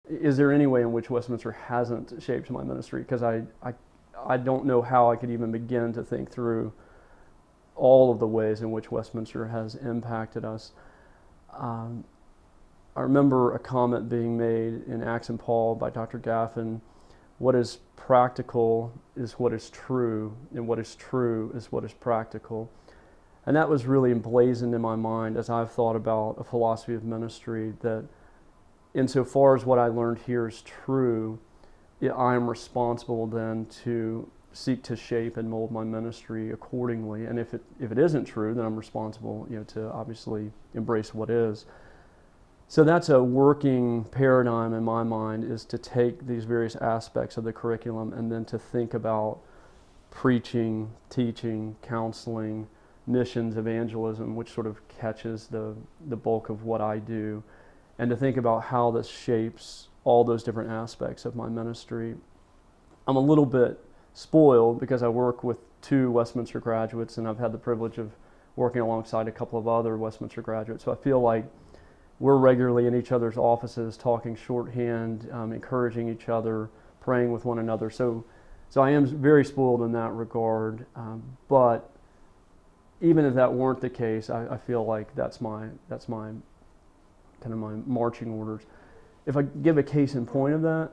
is there any way in which Westminster hasn't shaped my ministry? Because I don't know how I could even begin to think through all of the ways in which Westminster has impacted us. I remember a comment being made in Acts and Paul by Dr. Gaffin: what is practical is what is true, and what is true is what is practical. And that was really emblazoned in my mind as I've thought about a philosophy of ministry, that insofar as what I learned here is true, I am responsible then to seek to shape and mold my ministry accordingly. And if it isn't true, then I'm responsible, to obviously embrace what is. So that's a working paradigm in my mind, is to take these various aspects of the curriculum and then to think about preaching, teaching, counseling, missions, evangelism, which sort of catches the bulk of what I do, and to think about how this shapes all those different aspects of my ministry. I'm a little bit spoiled because I work with 2 Westminster graduates, and I've had the privilege of working alongside a couple of other Westminster graduates. So I feel like we're regularly in each other's offices talking shorthand, encouraging each other, praying with one another. So I am very spoiled in that regard. But even if that weren't the case, I feel like that's my kind of my marching orders. If I give a case in point of that,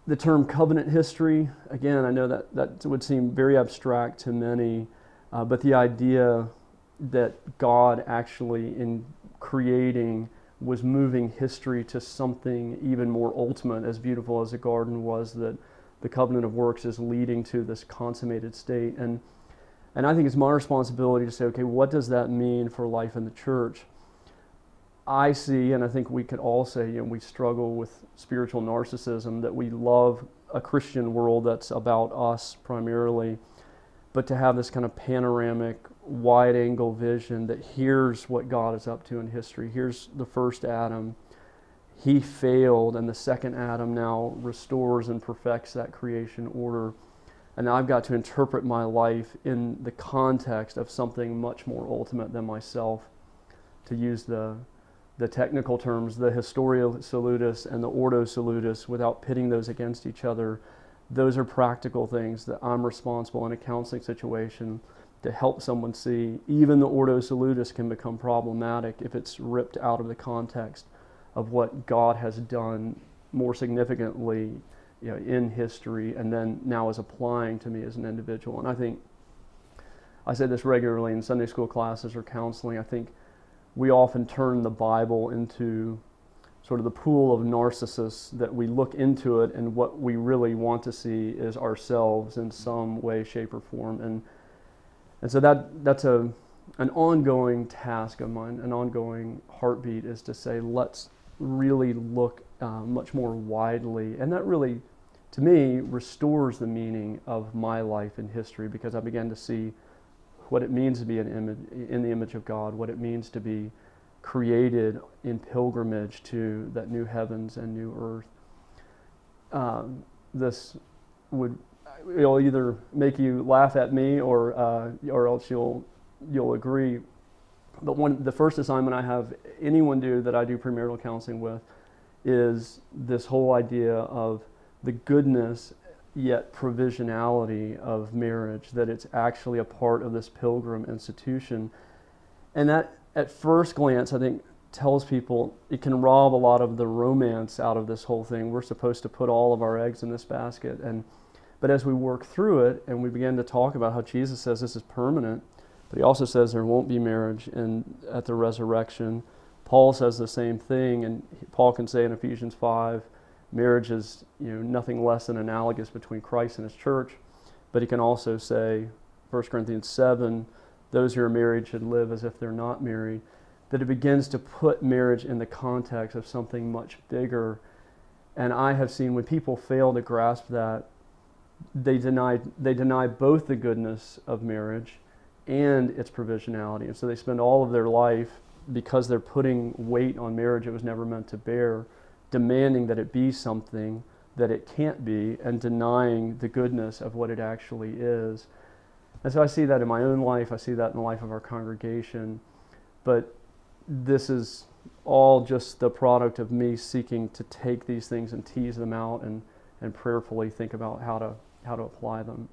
the term covenant history, again, I know that would seem very abstract to many, but the idea that God actually, in creating, was moving history to something even more ultimate, as beautiful as the garden was, that the covenant of works is leading to this consummated state. And I think it's my responsibility to say, okay, what does that mean for life in the church? I see, and I think we could all say, we struggle with spiritual narcissism, that we love a Christian world that's about us primarily, but to have this kind of panoramic, wide-angle vision that here's what God is up to in history. Here's the first Adam. He failed, and the second Adam now restores and perfects that creation order. And I've got to interpret my life in the context of something much more ultimate than myself. To use the technical terms, the Historia Salutis and the Ordo Salutis, without pitting those against each other, those are practical things that I'm responsible in a counseling situation to help someone see. Even the Ordo Salutis can become problematic if it's ripped out of the context of what God has done more significantly, in history, and then now is applying to me as an individual. And I think, I say this regularly in Sunday school classes or counseling, I think we often turn the Bible into sort of the pool of narcissists, that we look into it and what we really want to see is ourselves in some way, shape, or form. And so that's an ongoing task of mine, an ongoing heartbeat, is to say, let's really look much more widely. And that really, to me, restores the meaning of my life in history, because I began to see what it means to be in the image of God, what it means to be created in pilgrimage to that new heavens and new earth. This it'll either make you laugh at me or else you'll agree. But the first assignment I have anyone do that I do premarital counseling with is this whole idea of the goodness yet provisionality of marriage, that it's actually a part of this pilgrim institution. And that, at first glance, I think tells people it can rob a lot of the romance out of this whole thing. We're supposed to put all of our eggs in this basket. But as we work through it and we begin to talk about how Jesus says this is permanent, but he also says there won't be marriage at the resurrection. Paul says the same thing, and Paul can say in Ephesians 5, marriage is nothing less than analogous between Christ and his church. But he can also say, 1 Corinthians 7, those who are married should live as if they're not married. That it begins to put marriage in the context of something much bigger. And I have seen when people fail to grasp that, they deny both the goodness of marriage and its provisionality. And so they spend all of their life, because they're putting weight on marriage it was never meant to bear, demanding that it be something that it can't be, and denying the goodness of what it actually is. And so I see that in my own life, I see that in the life of our congregation. But this is all just the product of me seeking to take these things and tease them out and prayerfully think about how to apply them.